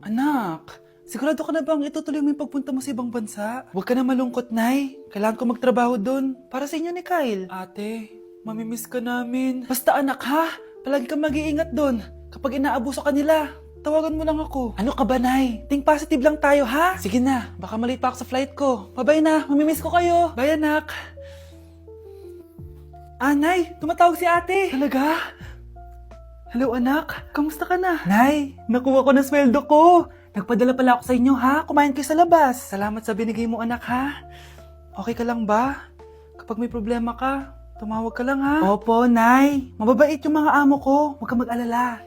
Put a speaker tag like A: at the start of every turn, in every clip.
A: Anak, sigurado ka na bang itutuloy mo yung pagpunta mo sa ibang bansa? Huwag ka na malungkot, Nay. Kailangan ko magtrabaho doon. Para sa inyo ni Kyle. Ate, mamimiss ka namin. Basta anak ha, palagi kang mag-iingat doon. Kapag inaabuso ka nila, tawagan mo lang ako. Ano ka ba, Nay? Think positive lang tayo, ha? Sige na, baka malate pa ako sa flight ko. Bye-bye na, mamimiss ko kayo. Bye, anak. Nay, tumatawag si ate. Talaga? Hello anak, kamusta ka na? Nay, nakuha ko na sweldo ko. Nagpadala pala ako sa inyo ha, kumain kayo sa labas. Salamat sa binigay mo anak ha. Okay ka lang ba? Kapag may problema ka, tumawag ka lang ha. Opo, Nay. Mababait yung mga amo ko, huwag ka mag-alala.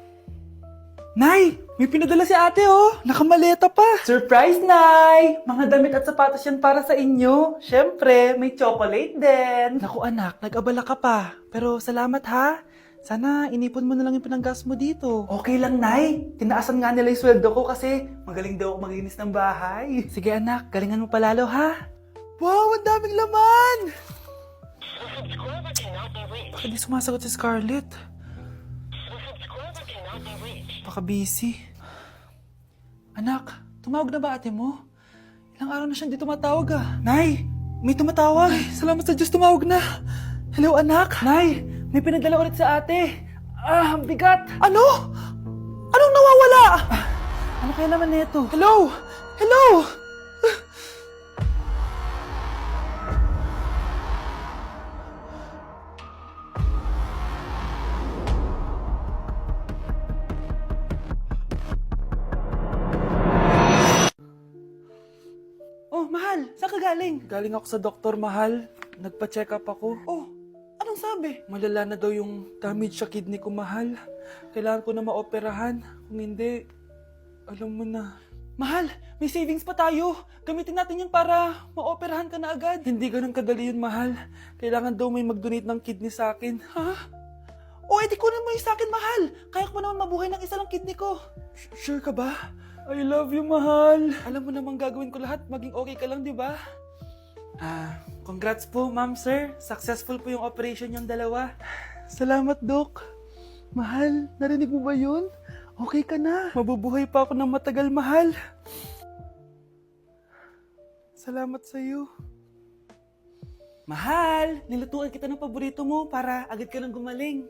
A: Nay, may pinadala si ate oh. Nakamaleta pa. Surprise, Nay! Mga damit at sapatos yan para sa inyo. Siyempre, may chocolate din. Naku anak, nag-abala ka pa. Pero salamat ha. Sana inipon mo na lang yung pinanggas mo dito. Okay lang, Nay. Tinaasan nga nila yung sweldo ko kasi magaling daw ako maglinis ng bahay. Sige anak, galingan mo palalo ha. Wow, ang daming laman! Bakit di sumasagot si Scarlett? Baka busy. Anak, tumawag na ba ate mo? Ilang araw na siyang di tumatawag ah. Nay, may tumatawag. Ay, salamat sa Diyos, tumawag na. Hello anak. Nay, may pinadala ulit sa ate. Ang bigat. Ano? Anong nawawala? Ano kaya naman nito? Hello? Hello? Oh, mahal. Saan ka galing? Galing ako sa doktor, mahal. Nagpa-check up ako. Oh, anong sabi? Malala na daw yung damage sa kidney ko, mahal. Kailangan ko na maoperahan. Kung hindi, alam mo na. Mahal, may savings pa tayo. Gamitin natin yun para maoperahan ka na agad. Hindi ganun kadali yun, mahal. Kailangan daw may mag-donate ng kidney sa akin. Ha? O, edi kunin mo yung sa akin, mahal. Kaya ko naman mabuhay ng isa lang kidney ko. Sure ka ba? I love you, mahal. Alam mo namang gagawin ko lahat. Maging okay ka lang, di ba? Congrats po, ma'am, sir. Successful po yung operation yung dalawa. Salamat, Doc. Mahal, narinig mo ba yun? Okay ka na. Mabubuhay pa ako ng matagal, mahal. Salamat sa'yo. Mahal, nilutuan kita ng paborito mo para agad ka nang gumaling.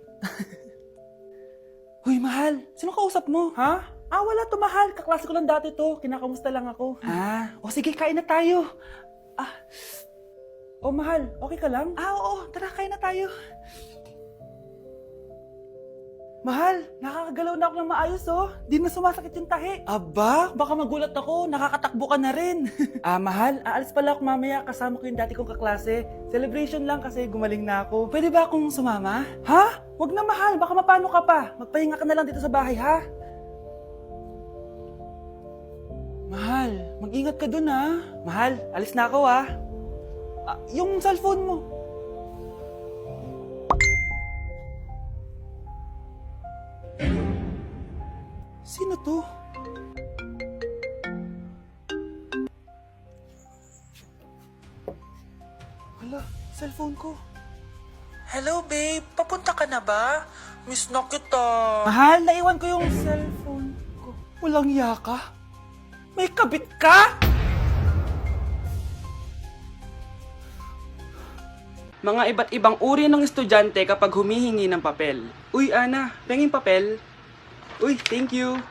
A: Huy, mahal, sino kausap mo? Ha? Wala to, mahal. Kaklase ko lang dati to. Kinakamusta lang ako. O sige, kain na tayo. Mahal, okay ka lang? Oo, tara, kain na tayo. Mahal, nakakagalaw na ako ng maayos, oh. Di na sumasakit yung tahi. Aba, baka magulat ako. Nakakatakbo ka na rin. Mahal, aalis pala ako mamaya. Kasama ko yung dati kong kaklase. Celebration lang kasi gumaling na ako. Pwede ba akong sumama? Ha? Wag na, mahal. Baka mapano ka pa. Magpahinga ka na lang dito sa bahay, ha? Mahal, mag-ingat ka dun, ha? Mahal, alis na ako, ha? Yung cellphone mo. Sino to? Hala, cellphone ko. Hello, babe. Papunta ka na ba? Miss na kita. Mahal, naiwan ko yung cellphone ko. Walang iya ka? May kabit ka?
B: Mga iba't ibang uri ng estudyante kapag humihingi ng papel. Uy, Ana, penging papel? Uy, thank you.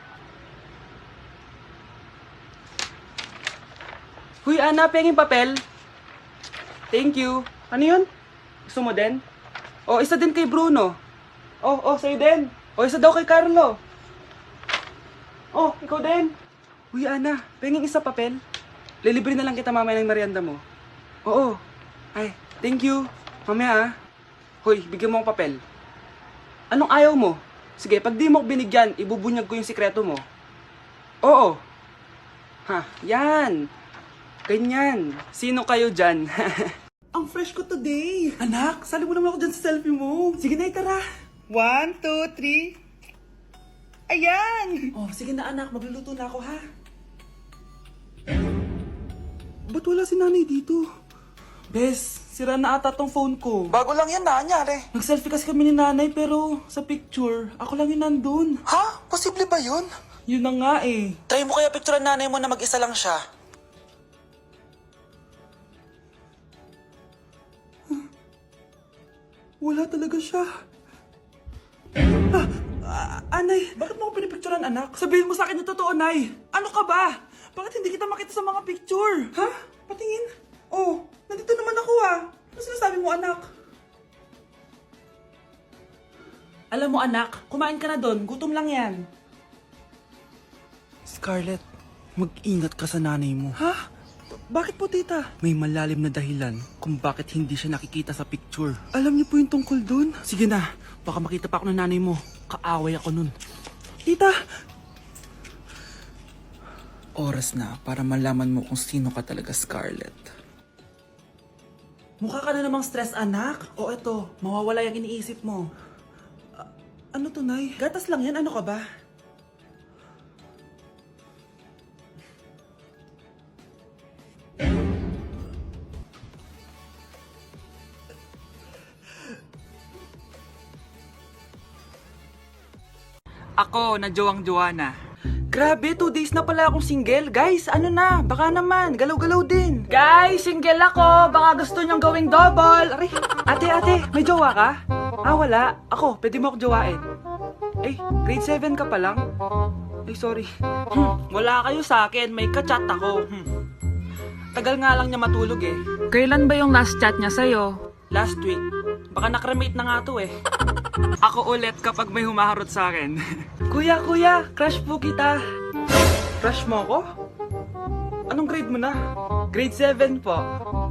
B: Uy, Ana, penging papel? Thank you. Ano yun? Gusto mo din? Isa din kay Bruno. Sa'yo din. Isa daw kay Carlo. Ikaw din. Uy, Ana, penging isa papel? Lilibre na lang kita mamaya ng merienda mo. Oo. Ay, thank you. Mamaya Hoy, bigyan mo ang papel. Anong ayaw mo? Sige, pag di mo ko binigyan, ibubunyag ko yung sikreto mo. Oo. Yan. Ganyan. Sino kayo dyan?
A: Ang fresh ko today. Anak, sali mo naman ako dyan sa selfie mo. Sige na, tara. 1, 2, 3. Ayan! Sige na anak, magluluto na ako ha. Ba't wala si nanay dito? Bes, sira na ata tong phone ko.
C: Bago lang yan, nangyari.
A: Nag-selfie kasi kami ni nanay pero sa picture, ako lang yung nandun.
C: Ha? Posible ba yun?
A: Yun na nga eh. Try mo kaya picturean nanay mo na mag-isa lang siya. Wala talaga siya. Anay, bakit mo ako pinipicturean, anak? Sabihin mo sa akin na totoo, Nay. Ano ka ba? Bakit hindi kita makita sa mga picture? Ha? Patingin? Oh, nandito naman ako ah. Ano sinasabi mo, anak? Alam mo, anak, kumain ka na doon. Gutom lang yan. Scarlett, mag-ingat ka sa nanay mo. Ha? Bakit po, tita? May malalim na dahilan kung bakit hindi siya nakikita sa picture. Alam niyo po yung tungkol doon? Sige na, baka makita pa ako ng nanay mo. Kaaway ako nun. Tita! Oras na para malaman mo kung sino ka talaga, Scarlett. Mukha ka na namang stress, anak. O eto, mawawala yung iniisip mo. Ano to, Nay? Gatas lang yan, ano ka ba? Ako, na jowang-jowa na. Grabe, 2 days na pala akong single. Guys, ano na? Baka naman, galaw-galaw din. Guys, single ako. Baka gusto niyong gawing double. Aray, ate, may jowa ka? Ah, wala. Ako, pwede mo ako jowain. Eh, grade 7 ka pa lang? Ay, sorry. Wala kayo sa akin. May kachat ako. Tagal nga lang niya matulog eh.
C: Kailan ba yung last chat niya sa'yo?
A: Last week. Baka nakremate na nga to eh. Ako ulit kapag may humaharot sa akin. Kuya, crush po kita. Crush mo ako? Anong grade mo na? Grade 7 po.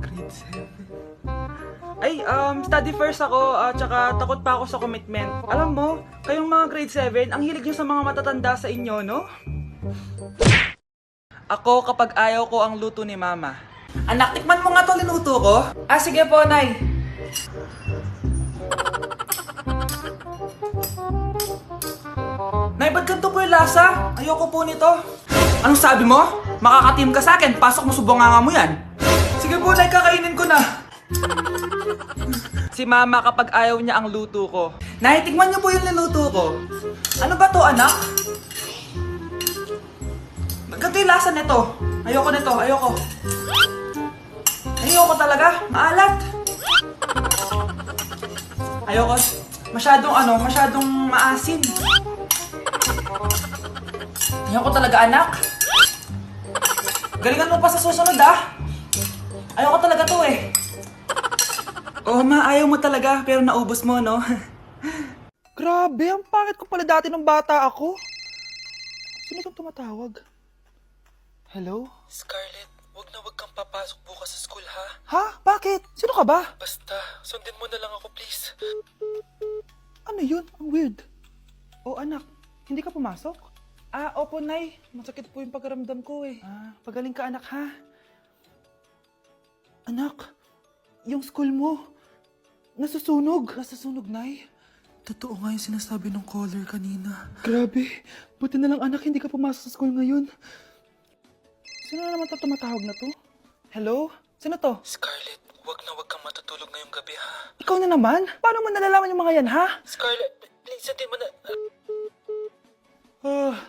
A: Grade 7? Ay, study first ako, tsaka takot pa ako sa commitment. Alam mo, kayong mga grade 7, ang hilig nyo sa mga matatanda sa inyo, no? Ako kapag ayaw ko ang luto ni mama. Anak, tikman mo nga to linuto ko. Ah, sige po, Nay. Nay, ba't ganito po yung lasa? Ayoko po nito. Anong sabi mo? Makakatim ka sa akin, pasok mo subonganga mo yan. Sige po, Nay, kakainin ko na. Si mama kapag ayaw niya ang luto ko. Nay, tikman niyo po yung niluto ko. Ano ba to, anak? Ganito yung lasa nito. Ayoko nito, ayoko. Ayoko talaga, maalat. Ayoko. Masyadong maasim. Ayoko talaga, anak. Galingan mo pa sa susunod, ah. Ayoko talaga to eh. Oh, ma, ayaw mo talaga, pero naubos mo, no? Grabe, ang pangit ko pala dati nung bata ako. Sino itong tumatawag? Hello? Scarlett, wag kang papasok bukas sa school, ha? Ha? Bakit? Sino ka ba? Basta, sundin mo na lang ako, please. Ano yun? Ang weird. Oh, anak, hindi ka pumasok? Ah, opo, Nay. Masakit po yung pagkaramdam ko eh. Ah, pagaling ka, anak, ha? Anak, yung school mo, nasusunog. Nasusunog, Nay? Totoo nga yung sinasabi ng caller kanina. Grabe, buti na lang, anak, hindi ka pumasok sa school ngayon. Sino na naman tumatawag na to? Hello? Sino to? Scarlett, wag kang matutulog ngayong gabi, ha? Ikaw na naman? Paano mo nalalaman yung mga yan, ha? Scarlett, please, hindi mo na...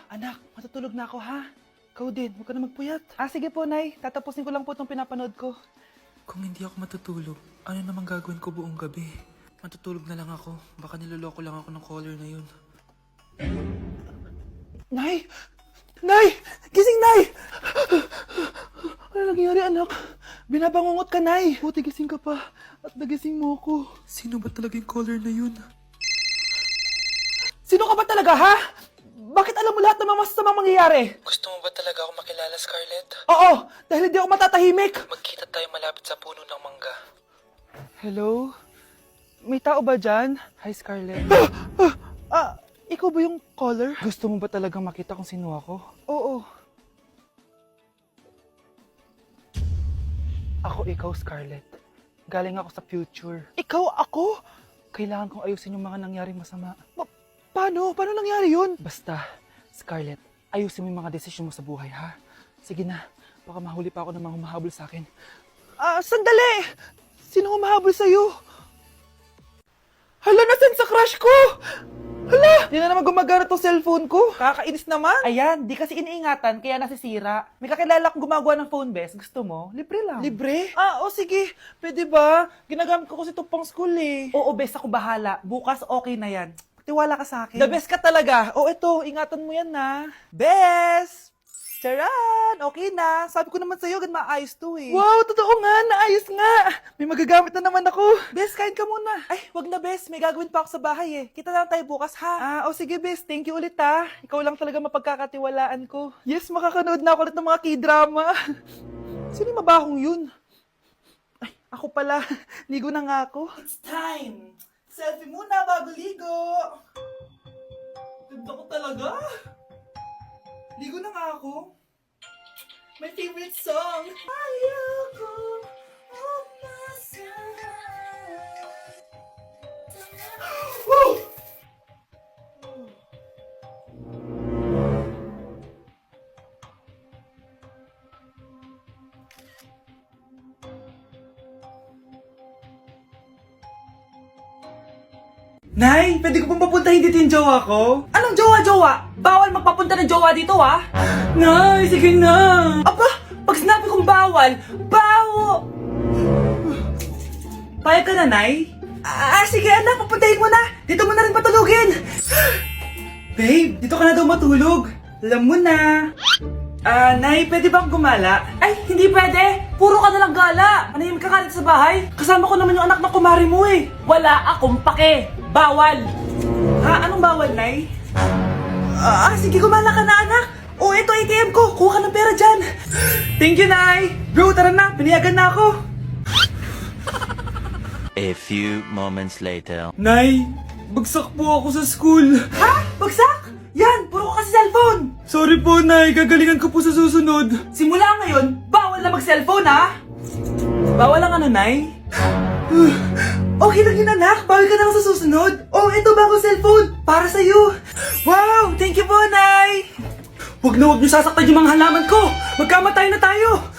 A: anak, matutulog na ako, ha? Ikaw din, huwag ka na magpuyat. Ah, sige po, Nay. Tatapusin ko lang po itong pinapanood ko. Kung hindi ako matutulog, ano namang gagawin ko buong gabi? Matutulog na lang ako. Baka niloloko lang ako ng caller na yun. Nay! Nay! Gising, Nay! Ano nangyari, anak? Binabangungot ka, Nay! Buti gising ka pa. At nagising mo ako. Sino ba talaga yung caller na yun? Sino ka ba talaga, ha? Bakit alam mo lahat ng mga masasamang mangyayari? Gusto mo ba talaga ako makilala, Scarlett? Oo! Dahil hindi ako matatahimik! Magkita tayo malapit sa puno ng mangga. Hello? May tao ba dyan? Hi, Scarlett. Ikaw ba yung caller? Gusto mo ba talagang makita kung sino ako? Oo. Ako ikaw, Scarlett. Galing ako sa future. Ikaw ako? Kailangan kong ayusin yung mga nangyaring masama. Paano? Paano nangyari yun? Basta, Scarlett, ayusin mo yung mga desisyon mo sa buhay, ha? Sige na, baka mahuli pa ako ng mga humahabol sa akin. Sandali! Sino humahabol sa'yo? Hala, nasan sa crush ko? Hala! Di na naman gumagana tong cellphone ko. Kakainis naman. Ayan, di kasi iniingatan, kaya nasisira. May kakilala akong gumagawa ng phone best. Gusto mo? Libre lang. Libre? O sige. Pwede ba? Ginagamit ko kasi ito pang school eh. Oo, best, ako bahala. Bukas okay na yan. Tiwala ka sa akin. The best ka talaga. Ito, ingatan mo yan na. Best! Charan! Okay na. Sabi ko naman sa'yo, maayos to eh. Wow, totoo nga. Naayos nga. May magagamit na naman ako. Bes, kain ka muna. Ay, wag na Bes. May gagawin pa ako sa bahay eh. Kita na lang tayo bukas ha. Sige Bes. Thank you ulit ha. Ikaw lang talaga mapagkakatiwalaan ko. Yes, makakanood na ako ulit ng mga K-drama. Sino yung mabahong yun? Ay, ako pala. Ligo na nga ako. It's time. Selfie muna bago ligo. Ganda ko talaga. Ligo na nga ako. My favorite song. Ayoko Woo! Nay, pwede ko pong papuntahin dito yung jowa ko? Anong jowa-jowa? Bawal magpapunta ng jowa dito, ha? Nay, sige na. Aba, pag sinabi kong bawal, Payag ka na, Nay? Sige anak, papuntahin mo na. Dito mo na rin patulugin. Babe, dito ka na daw matulog. Alam mo na. Nay, pwede bang gumala? Ay, hindi pwede. Puro ka nalang gala. Manahimik ka dito sa bahay. Kasama ko naman yung anak ng kumari mo eh. Wala akong pake. Bawal. Anong bawal, Nay? Sige, gumala ka na, anak. Ito ATM ko. Kuha ka ng pera dyan. Thank you, Nay. Bro, tara na. Piniyagan na ako.
D: A few moments later.
B: Nay, bagsak po ako sa school.
A: Bagsak? Yan, puro ka kasi cellphone.
B: Sorry po, Nay. Gagalingan ko po sa susunod.
A: Simula ngayon, bawal na mag-cellphone, ha?
B: Bawal lang ano, Nay?
A: Okay lang yun, anak. Bawal ka na lang sa susunod. Ito bagong cellphone. Para sa'yo. Wow, thank you po, Nay.
B: Huwag na huwag niyo sasaktan yung mga halaman ko. Magkamatay na tayo.